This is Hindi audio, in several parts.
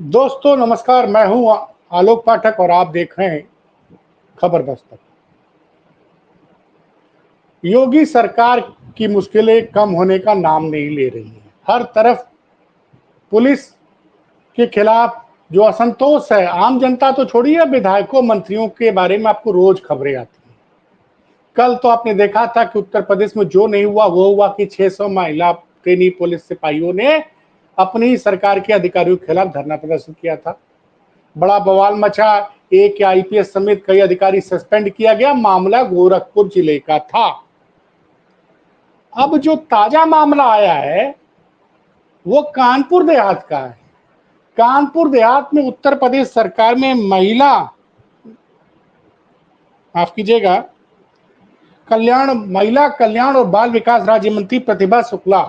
दोस्तों नमस्कार, मैं हूं आलोक पाठक और आप देख रहे हैं खबर दस्तक। योगी सरकार की मुश्किलें कम होने का नाम नहीं ले रही है। हर तरफ पुलिस के खिलाफ जो असंतोष है, आम जनता तो छोड़िए, विधायकों मंत्रियों के बारे में आपको रोज खबरें आती हैं। कल तो आपने देखा था कि उत्तर प्रदेश में जो नहीं हुआ वो हुआ कि 600 महिला ट्रेनी पुलिस सिपाहियों ने अपनी ही सरकार के अधिकारियों के खिलाफ धरना प्रदर्शन किया था। बड़ा बवाल मचा। एक आईपीएस समेत कई अधिकारी सस्पेंड किया गया। मामला गोरखपुर जिले का था। अब जो ताजा मामला आया है वो कानपुर देहात का है। कानपुर देहात में उत्तर प्रदेश सरकार में माफ कीजिएगा, महिला कल्याण और बाल विकास राज्य मंत्री प्रतिभा शुक्ला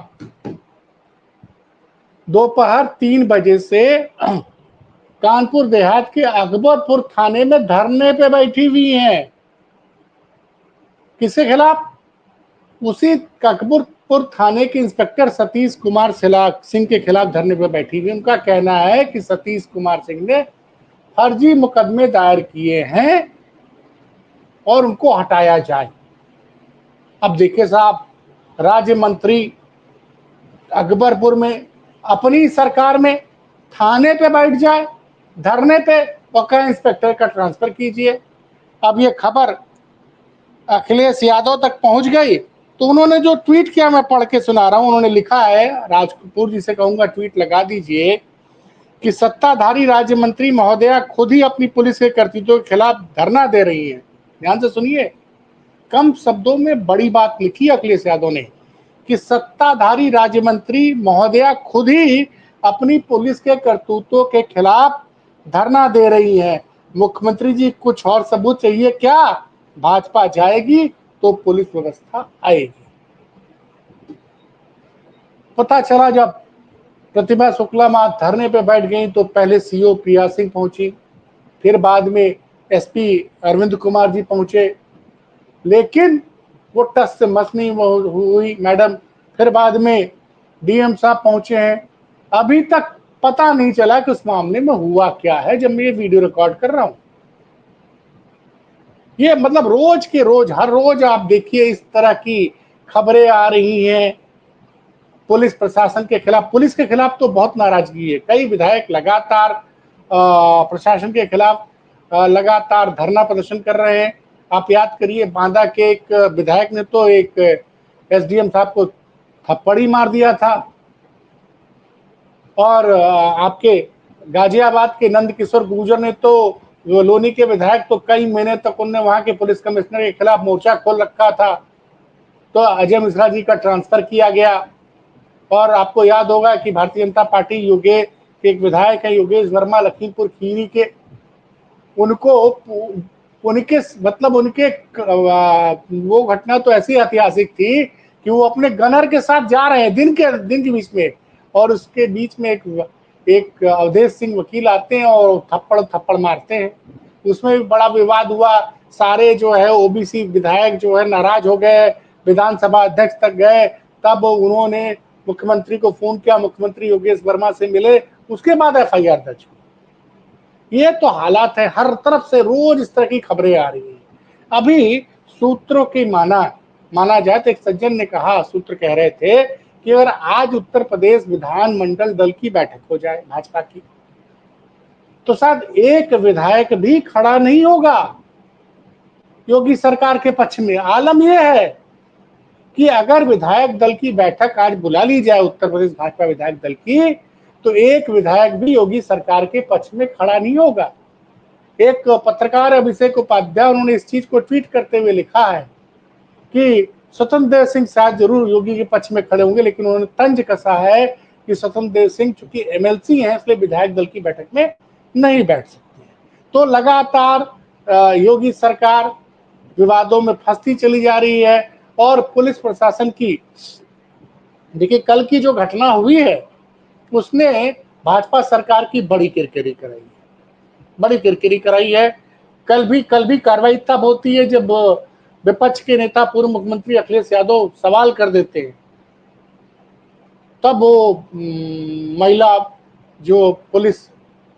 दोपहर 3 बजे से कानपुर देहात के अकबरपुर थाने में धरने पे बैठी हुई हैं। किसके खिलाफ? उसी अकबरपुर थाने के इंस्पेक्टर सतीश कुमार सिंह के खिलाफ धरने पर बैठी हुई। उनका कहना है कि सतीश कुमार सिंह ने फर्जी मुकदमे दायर किए हैं और उनको हटाया जाए। अब देखिए साहब, राज्य मंत्री अकबरपुर में अपनी सरकार में थाने पे बैठ जाए धरने पे और कहे इंस्पेक्टर का ट्रांसफर कीजिए। अब ये खबर अखिलेश यादव तक पहुंच गई तो उन्होंने जो ट्वीट किया मैं पढ़ के सुना रहा हूं। उन्होंने लिखा है, राज कपूर जी से कहूंगा ट्वीट लगा दीजिए, कि सत्ताधारी राज्य मंत्री महोदया खुद ही अपनी पुलिस के कर्तव्यों के खिलाफ धरना दे रही हैं। ध्यान से सुनिए, कम शब्दों में बड़ी बात लिखी अखिलेश यादव ने कि सत्ताधारी राज्य मंत्री महोदया खुद ही अपनी पुलिस के करतूतों के खिलाफ धरना दे रही है। मुख्यमंत्री जी कुछ और सबूत चाहिए क्या? भाजपा जाएगी तो पुलिस व्यवस्था आएगी। पता चला जब प्रतिभा शुक्ला मां धरने पे बैठ गई तो पहले सीओ प्रिया सिंह पहुंची, फिर बाद में एसपी अरविंद कुमार जी पहुंचे, लेकिन वो टस से मस नहीं हुई मैडम। फिर बाद में डीएम साहब पहुंचे हैं। अभी तक पता नहीं चला कि उस मामले में हुआ क्या है जब मैं ये वीडियो रिकॉर्ड कर रहा हूं। ये मतलब रोज के रोज, हर रोज आप देखिए इस तरह की खबरें आ रही हैं पुलिस प्रशासन के खिलाफ। पुलिस के खिलाफ तो बहुत नाराजगी है। कई विधायक लगातार प्रशासन के खिलाफ लगातार धरना प्रदर्शन कर रहे हैं। आप याद करिए, बांदा के एक विधायक ने तो एक एसडीएम साहब को थप्पड़ ही मार दिया था। और आपके गाजियाबाद के नंद किशोर गुर्जर ने तो, वो लोनी के विधायक, तो कई महीने तक उन्होंने वहां के पुलिस कमिश्नर के खिलाफ मोर्चा खोल रखा था। तो अजय मिश्रा जी का ट्रांसफर किया गया। और आपको याद होगा कि भारतीय जनता पार्टी योगे के एक विधायक है योगेश वर्मा लखीमपुर खीरी के, उनको उनके मतलब उनके वो घटना तो ऐसी ऐतिहासिक थी कि वो अपने गनर के साथ जा रहे हैं दिन के बीच में, और उसके बीच में एक अवधेश सिंह वकील आते हैं और थप्पड़ थप्पड़ मारते हैं। उसमें भी बड़ा विवाद हुआ। सारे जो है ओबीसी विधायक जो है नाराज हो गए, विधानसभा अध्यक्ष तक गए। तब उन्होंने मुख्यमंत्री को फोन किया, मुख्यमंत्री योगेश वर्मा से मिले, उसके बाद एफआईआर दर्ज हुई। ये तो हालात है, हर तरफ से रोज इस तरह की खबरें आ रही हैं। अभी सूत्रों की माना जाए तो एक सज्जन ने कहा, सूत्र कह रहे थे कि अगर आज उत्तर प्रदेश विधानमंडल दल की बैठक हो जाए भाजपा की, तो शायद एक विधायक भी खड़ा नहीं होगा योगी सरकार के पक्ष में। आलम यह है कि अगर विधायक दल की बैठक आज बुला ली जाए उत्तर प्रदेश भाजपा विधायक दल की, तो एक विधायक भी योगी सरकार के पक्ष में खड़ा नहीं होगा। एक पत्रकार अभिषेक उपाध्याय, उन्होंने इस चीज को ट्वीट करते हुए लिखा है कि स्वतंत्र देव सिंह शायद जरूर योगी के पक्ष में खड़े होंगे, लेकिन उन्होंने तंज कसा है कि स्वतंत्र देव सिंह चूंकि एमएलसी हैं इसलिए विधायक दल की बैठक में नहीं बैठ सकते हैं। तो लगातार योगी सरकार विवादों में फंसती चली जा रही है। और पुलिस प्रशासन की, देखिए कल की जो घटना हुई है उसने भाजपा सरकार की बड़ी किरकिरी कराई है। कल भी कार्रवाई तब होती है जब विपक्ष के नेता पूर्व मुख्यमंत्री अखिलेश यादव सवाल कर देते हैं। तब वो महिला जो पुलिस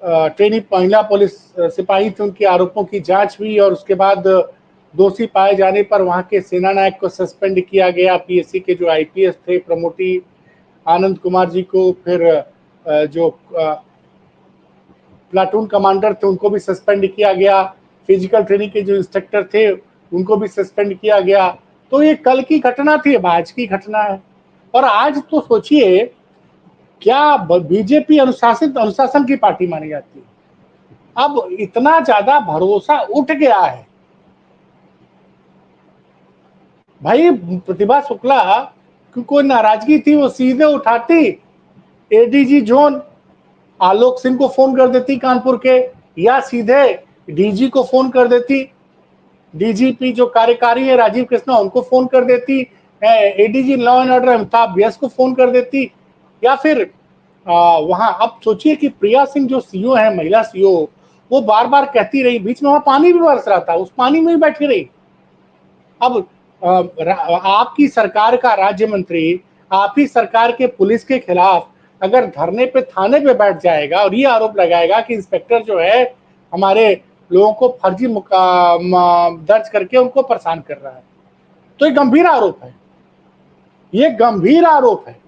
ट्रेनी महिला पुलिस सिपाही थी, उनके आरोपों की जांच हुई और उसके बाद दोषी पाए जाने पर वहां के सेना नायक को सस्पेंड किया गया। पीएससी के जो आईपीएस थे प्रमोटी आनंद कुमार जी को, फिर जो प्लाटून कमांडर थे उनको भी सस्पेंड किया गया। फिजिकल ट्रेनिंग के जो इंस्ट्रक्टर थे उनको भी सस्पेंड किया गया। तो ये कल की घटना थी, अब आज की घटना है। और आज तो सोचिए, क्या बीजेपी अनुशासित अनुशासन की पार्टी मानी जाती है? अब इतना ज्यादा भरोसा उठ गया है भाई। प्रतिभा शुक्ला की कोई नाराजगी थी वो सीधे उठाती, एडीजी जोन आलोक सिंह को फोन कर देती कानपुर के, या सीधे डीजी को फोन कर देती, डीजीपी जो कार्यकारी है राजीव कृष्णा उनको फोन कर देती, ADG law and order Amitabh Vyas को फोन कर देती, या फिर वहां अब सोचिए कि प्रिया सिंह जो सीओ है, महिला सीओ, वो बार बार कहती रही, बीच में वहां पानी भी बरस रहा था, उस पानी में भी बैठी रही। अब आपकी सरकार का राज्य मंत्री आप ही सरकार के पुलिस के खिलाफ अगर धरने पे थाने पे बैठ जाएगा और ये आरोप लगाएगा कि इंस्पेक्टर जो है हमारे लोगों को फर्जी दर्ज करके उनको परेशान कर रहा है, तो ये गंभीर आरोप है, ये गंभीर आरोप है।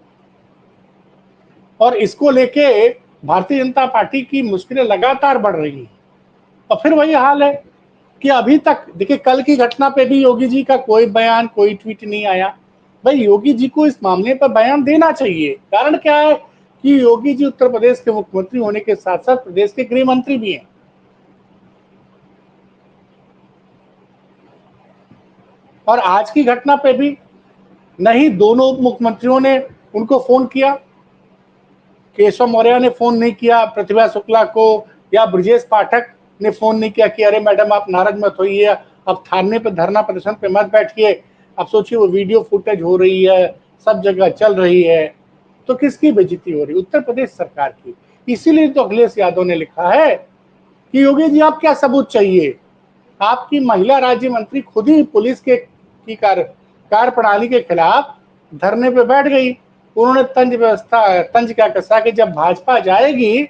और इसको लेके भारतीय जनता पार्टी की मुश्किलें लगातार बढ़ रही हैं। और फिर वही हाल है कि अभी तक देखिए, कल की घटना पे भी योगी जी का कोई बयान, कोई ट्वीट नहीं आया। भाई योगी जी को इस मामले पर बयान देना चाहिए। कारण क्या है कि योगी जी उत्तर प्रदेश के मुख्यमंत्री होने के साथ साथ प्रदेश के गृह मंत्री भी हैं। और आज की घटना पे भी नहीं दोनों उप मुख्यमंत्रियों ने उनको फोन किया, केशव मौर्य ने फोन नहीं किया प्रतिभा शुक्ला को, या ब्रजेश पाठक ने फोन नहीं किया कि अरे मैडम आप नाराज मत होइए, अब थाने पे धरना प्रदर्शन पे मत बैठिए। अब सोचिए वो वीडियो फुटेज हो रही है, सब जगह चल रही है, तो किसकी बेइज्जती हो रही? उत्तर प्रदेश सरकार की। इसीलिए तो अखिलेश यादव ने लिखा है कि योगी जी आप क्या सबूत चाहिए? आपकी महिला राज्य मंत्री खुद ही पुलिस के की कार्य प्रणाली के खिलाफ धरने पे बैठ गई। उन्होंने तंज क्या कसा कि जब भाजपा जाएगी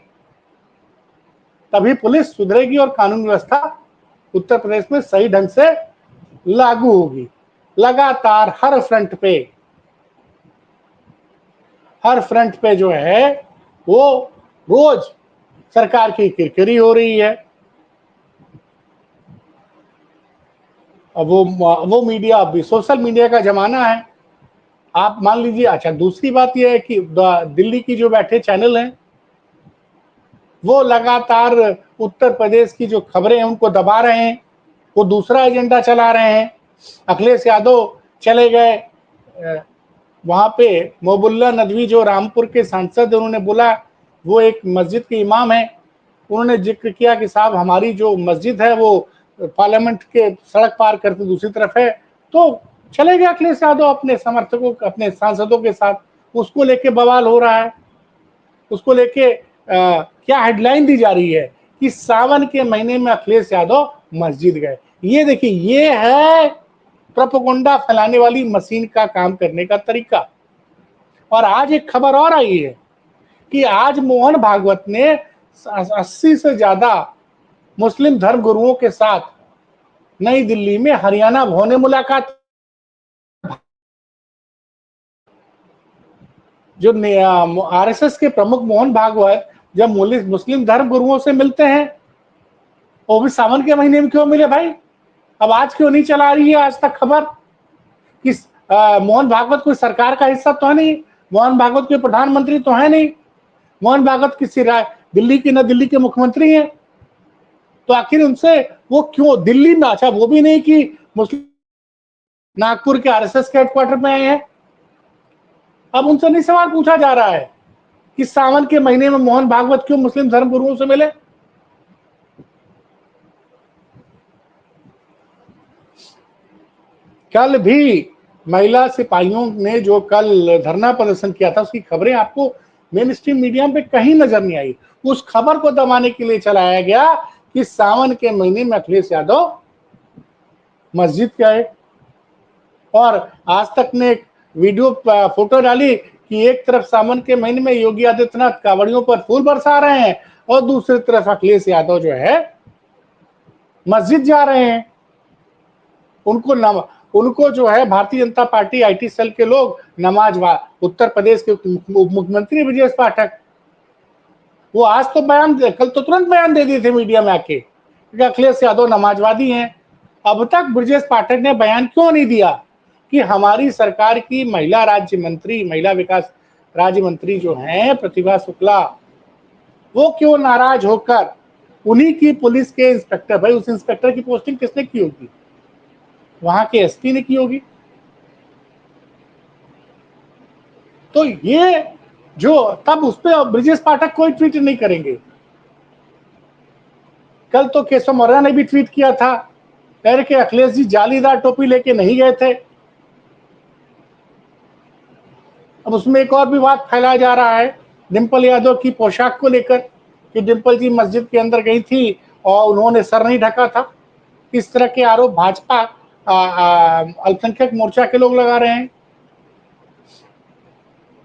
तभी पुलिस सुधरेगी और कानून व्यवस्था उत्तर प्रदेश में सही ढंग से लागू होगी। लगातार हर फ्रंट पे जो है वो रोज सरकार की किरकिरी हो रही है। अब वो मीडिया, अभी सोशल मीडिया का जमाना है। आप मान लीजिए, अच्छा दूसरी बात यह है कि दिल्ली की जो बैठे चैनल हैं वो लगातार उत्तर प्रदेश की जो खबरें हैं उनको दबा रहे हैं, वो दूसरा एजेंडा चला रहे हैं। अखिलेश यादव चले गए वहां पे, मोहबुल्ला नदवी जो रामपुर के सांसद, उन्होंने बोला, वो एक मस्जिद के इमाम है, उन्होंने जिक्र किया कि साहब हमारी जो मस्जिद है वो पार्लियामेंट के सड़क पार करके दूसरी तरफ है। तो चले गए अखिलेश यादव अपने समर्थकों, अपने सांसदों के साथ, उसको लेके बवाल हो रहा है। उसको लेके क्या हेडलाइन दी जा रही है कि सावन के महीने में अखिलेश यादव मस्जिद गए। ये देखिए, ये है प्रोपेगेंडा फैलाने वाली मशीन का काम करने का तरीका। और आज एक खबर और आई है कि आज मोहन भागवत ने 80 से ज्यादा मुस्लिम धर्म गुरुओं के साथ नई दिल्ली में हरियाणा भवन में मुलाकात। जो आरएसएस के प्रमुख मोहन भागवत जब मुस्लिम धर्म गुरुओं से मिलते हैं, वो भी सावन के महीने में क्यों मिले भाई? अब आज क्यों नहीं चला रही है आज तक खबर कि मोहन भागवत कोई सरकार का हिस्सा तो है नहीं, मोहन भागवत कोई प्रधानमंत्री तो है नहीं, मोहन भागवत किसी दिल्ली की न दिल्ली के मुख्यमंत्री हैं। तो आखिर उनसे वो क्यों दिल्ली में, अच्छा वो भी नहीं कि मुस्लिम नागपुर के आरएसएस के हेडक्वार्टर में आए हैं। अब उनसे नहीं सवाल पूछा जा रहा है कि सावन के महीने में मोहन भागवत क्यों मुस्लिम धर्म गुरुओं से मिले। कल भी महिला सिपाहियों ने जो कल धरना प्रदर्शन किया था उसकी खबरें आपको मेन स्ट्रीम मीडिया पे कहीं नजर नहीं आई। उस खबर को दबाने के लिए चलाया गया कि सावन के महीने में अखिलेश यादव मस्जिद गए। और आज तक ने एक वीडियो फोटो डाली कि एक तरफ सावन के महीने में योगी आदित्यनाथ कांवड़ियों पर फूल बरसा रहे हैं और दूसरी तरफ अखिलेश यादव जो है मस्जिद जा रहे हैं। उनको जो है Bharatiya Janata party IT cell के लोग उत्तर प्रदेश के उप मुख्यमंत्री ब्रजेश पाठक, वो आज तो कल तो तुरंत बयान दे दिए थे मीडिया में आके कि अखिलेश यादव नमाजवादी हैं। अब तक ब्रजेश पाठक ने बयान क्यों नहीं दिया कि हमारी सरकार की महिला विकास राज्य मंत्री जो हैं प्रतिभा शुक्ला, वो क्यों नाराज होकर उन्हीं की पुलिस के इंस्पेक्टर, भाई उस इंस्पेक्टर की पोस्टिंग किसने की होगी? वहां के एसपी ने की होगी। तो ये जो तब उस पर ब्रजेश पाठक कोई ट्वीट नहीं करेंगे। कल तो केशव मौर्य ने भी ट्वीट किया था, कह रहे कि अखिलेश जी जालीदार टोपी लेके नहीं गए थे। अब उसमें एक और भी बात फैलाया जा रहा है डिंपल यादव की पोशाक को लेकर कि डिंपल जी मस्जिद के अंदर गई थी और उन्होंने सर नहीं ढका था। इस तरह के आरोप भाजपा अल्पसंख्यक मोर्चा के लोग लगा रहे हैं।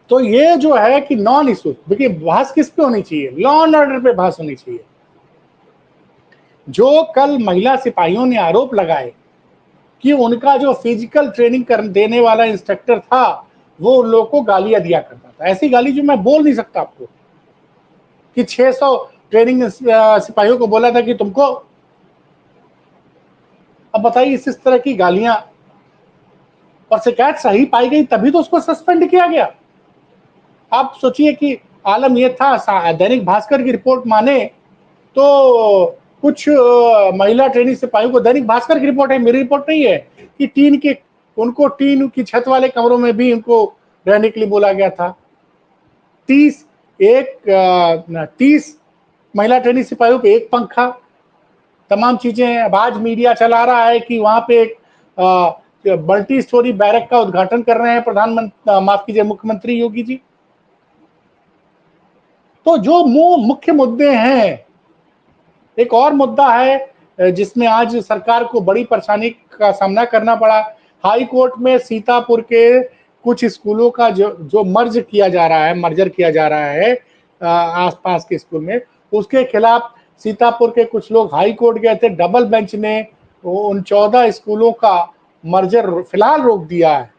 तो ये जो है कि नॉन इशू, देखिए बहस किस पे होनी चाहिए? लॉ एंड ऑर्डर पे बहस होनी चाहिए। जो कल महिला सिपाहियों ने आरोप लगाए कि उनका जो फिजिकल ट्रेनिंग देने वाला इंस्ट्रक्टर था वो उन लोगों को गालियां दिया करता था, ऐसी गाली जो मैं बोल नहीं सकता आपको, कि 600 ट्रेनिंग सिपाहियों को बोला था कि तुमको, अब बताइए इस तरह की गालियां, और शिकायत सही पाई गई तभी तो उसको सस्पेंड किया गया। आप सोचिए कि आलम यह था, दैनिक भास्कर की रिपोर्ट माने तो कुछ महिला ट्रेनिंग सिपाहियों को, दैनिक भास्कर की रिपोर्ट है, मेरी रिपोर्ट नहीं है, कि उनको टीन की छत वाले कमरों में भी उनको रहने के लिए बोला गया था। 30 महिला ट्रेनिंग सिपाहियों पे एक पंखा, तमाम चीजें। अब आज मीडिया चला रहा है कि वहां पे एक मल्टी स्टोरी बैरक का उद्घाटन कर रहे हैं प्रधानमंत्री, माफ कीजिए, मुख्यमंत्री योगी जी। तो जो मुख्य मुद्दे हैं, एक और मुद्दा है जिसमें आज सरकार को बड़ी परेशानी का सामना करना पड़ा। हाई कोर्ट में सीतापुर के कुछ स्कूलों का जो मर्जर किया जा रहा है आसपास के स्कूल में, उसके खिलाफ सीतापुर के कुछ लोग हाई कोर्ट गए थे। डबल बेंच ने उन 14 स्कूलों का मर्जर फिलहाल रोक दिया है।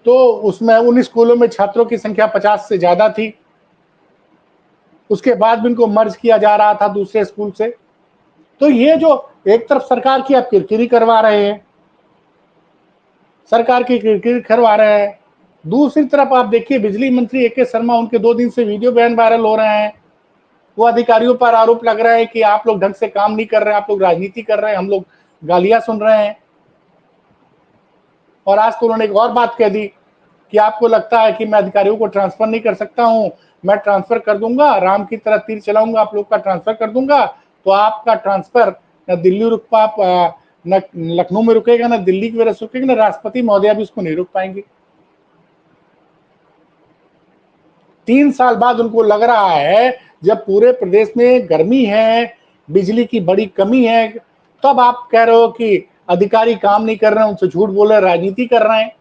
तो उसमें उन स्कूलों में छात्रों की संख्या 50 से ज्यादा थी, उसके बाद भी इनको मर्ज किया जा रहा था दूसरे स्कूल से। तो ये जो एक तरफ सरकार की आप किरकिरी करवा रहे हैं, सरकार की किरकिरी करवा रहे हैं, दूसरी तरफ आप देखिए बिजली मंत्री ए के शर्मा, उनके 2 दिन से वीडियो बयान वायरल हो रहे हैं। वो अधिकारियों पर आरोप लग रहा है कि आप लोग ढंग से काम नहीं कर रहे हैं, आप लोग राजनीति कर रहे हैं, हम लोग गालियां सुन रहे हैं। और आज तो उन्होंने एक और बात कह दी कि आपको लगता है कि मैं अधिकारियों को ट्रांसफर नहीं कर सकता हूं, मैं ट्रांसफर कर दूंगा, राम की तरह तीर चलाऊंगा, आप लोग का ट्रांसफर कर दूंगा, तो आपका ट्रांसफर न दिल्ली न लखनऊ में रुकेगा, न दिल्ली की वजह से रुकेगा, न राष्ट्रपति महोदया भी उसको नहीं रुक पाएंगे। 3 साल बाद उनको लग रहा है, जब पूरे प्रदेश में गर्मी है, बिजली की बड़ी कमी है, तब आप कह रहे हो कि अधिकारी काम नहीं कर रहे हैं, उनसे झूठ बोल रहे हैं, राजनीति कर रहे हैं।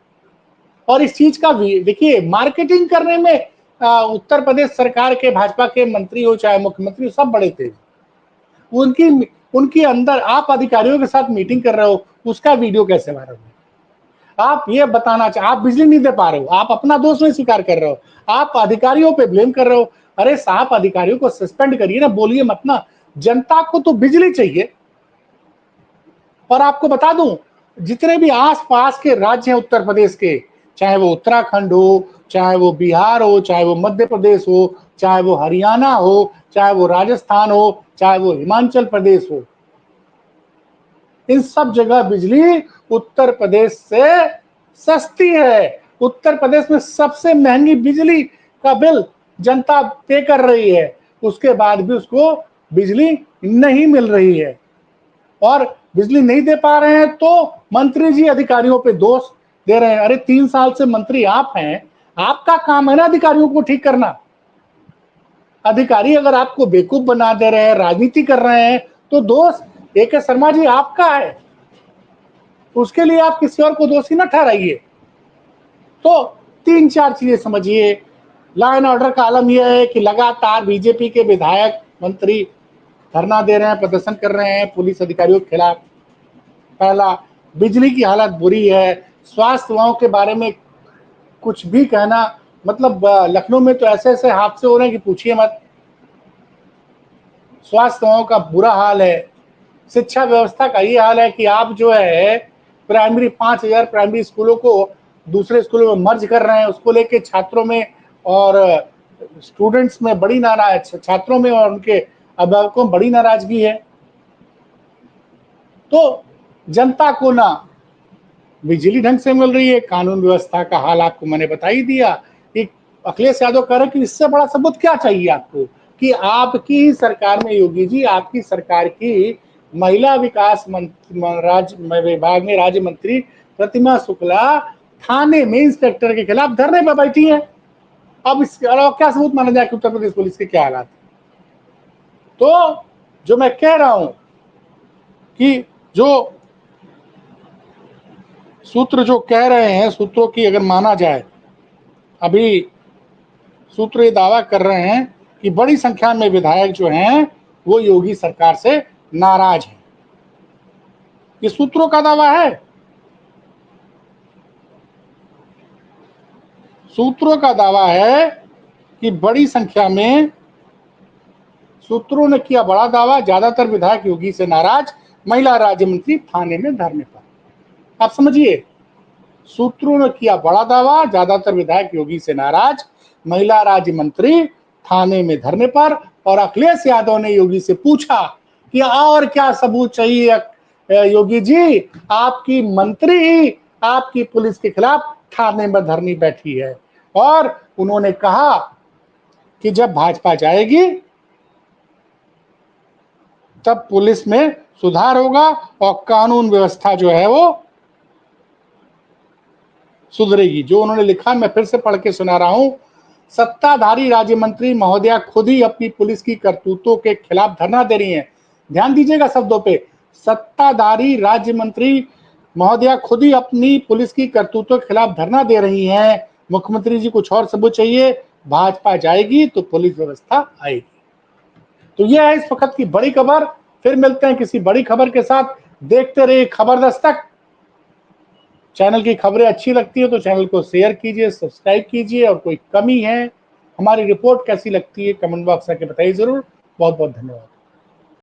और इस चीज का भी देखिए मार्केटिंग करने में उत्तर प्रदेश सरकार के भाजपा के मंत्री हो चाहे मुख्यमंत्री, सब बड़े तेज। उनकी उनकी अंदर आप अधिकारियों के साथ मीटिंग कर रहे हो, उसका वीडियो कैसे वायरल हो? आप ये बताना चाह, आप बिजली नहीं दे पा रहे हो, आप अपना दोष नहीं स्वीकार कर रहे हो, आप अधिकारियों पे ब्लेम कर रहे हो। अरे साहब, अधिकारियों को सस्पेंड करिए ना, बोलिए मत ना, जनता को तो बिजली चाहिए। और आपको बता दूं, जितने भी आसपास के राज्य हैं उत्तर प्रदेश के, चाहे वो उत्तराखंड हो, चाहे वो बिहार हो, चाहे वो मध्य प्रदेश हो, चाहे वो हरियाणा हो, चाहे वो राजस्थान हो, चाहे वो हिमाचल प्रदेश हो, इन सब जगह बिजली उत्तर प्रदेश से सस्ती है। उत्तर प्रदेश में सबसे महंगी बिजली का बिल जनता पे कर रही है, उसके बाद भी उसको बिजली नहीं मिल रही है। और बिजली नहीं दे पा रहे हैं तो मंत्री जी अधिकारियों पे दोष दे रहे हैं। अरे 3 साल से मंत्री आप हैं, आपका काम है ना अधिकारियों को ठीक करना। अधिकारी अगर आपको बेवकूफ बना दे रहे हैं, राजनीति कर रहे हैं, तो दोष ए के शर्मा जी आपका है, उसके लिए आप किसी और को दोषी ना ठहराइए। तो 3-4 चीजें समझिए, लॉ एंड ऑर्डर का आलम यह है कि लगातार बीजेपी के विधायक मंत्री धरना दे रहे हैं, प्रदर्शन कर रहे हैं पुलिस अधिकारियों के खिलाफ। पहला, बिजली की हालत बुरी है, स्वास्थ्य सेवाओं के बारे में कुछ भी कहना, मतलब लखनऊ में तो ऐसे ऐसे हादसे हो रहे हैं कि पूछिए मत। स्वास्थ्य सेवाओं का बुरा हाल है। शिक्षा व्यवस्था का ये हाल है कि आप जो है प्राइमरी 5,000 प्राइमरी स्कूलों को दूसरे स्कूलों में मर्ज कर रहे हैं, उसको लेके छात्रों में और स्टूडेंट्स में बड़ी नाराज, छात्रों में और उनके अभिभावकों में बड़ी नाराजगी है। तो जनता को ना बिजली ढंग से मिल रही है, कानून व्यवस्था का हाल आपको मैंने बता ही दिया। कि अखिलेश यादव कह रहे हैं कि इससे बड़ा सबूत क्या चाहिए आपको कि आपकी सरकार में, योगी जी, आपकी सरकार की महिला विकास विभाग में राज्य मंत्री प्रतिमा शुक्ला थाने में इंस्पेक्टर के खिलाफ धरने पर बैठी है। अब इसके अलावा क्या सबूत माना जाए कि उत्तर प्रदेश पुलिस के क्या हालात। तो जो मैं कह रहा हूं कि जो सूत्र जो कह रहे हैं, सूत्रों की अगर माना जाए, अभी सूत्र ये दावा कर रहे हैं कि बड़ी संख्या में विधायक जो हैं वो योगी सरकार से नाराज हैं। ये सूत्रों का दावा है। सूत्रों का दावा है कि बड़ी संख्या में, सूत्रों ने किया बड़ा दावा, ज्यादातर विधायक योगी से नाराज, महिला राज्य मंत्री थाने में धरने पर। आप समझिए, सूत्रों ने किया बड़ा दावा, ज्यादातर विधायक योगी से नाराज, महिला राज्य मंत्री थाने में धरने पर। और अखिलेश यादव ने योगी से पूछा कि और क्या सबूत चाहिए योगी जी, आपकी मंत्री ही आपकी पुलिस के खिलाफ थाने में धरनी बैठी है। और उन्होंने कहा कि जब भाजपा जाएगी तब पुलिस में सुधार होगा और कानून व्यवस्था जो है वो सुधरेगी। जो उन्होंने लिखा मैं फिर से पढ़ के सुना रहा हूं। सत्ताधारी राज्य मंत्री महोदया खुद ही अपनी पुलिस की करतूतों के खिलाफ धरना दे रही हैं। ध्यान दीजिएगा शब्दों पे, सत्ताधारी राज्य मंत्री महोदया खुद ही अपनी पुलिस की करतूतों के खिलाफ धरना दे रही हैं। मुख्यमंत्री जी कुछ और सबूत चाहिए, भाजपा जाएगी तो पुलिस व्यवस्था आएगी। तो यह है इस वक्त की बड़ी खबर। फिर मिलते हैं किसी बड़ी खबर के साथ। देखते रहिए खबर दस्तक। चैनल की खबरें अच्छी लगती है तो चैनल को शेयर कीजिए, सब्सक्राइब कीजिए, और कोई कमी है, हमारी रिपोर्ट कैसी लगती है कमेंट बॉक्स में बताइए जरूर। बहुत बहुत धन्यवाद।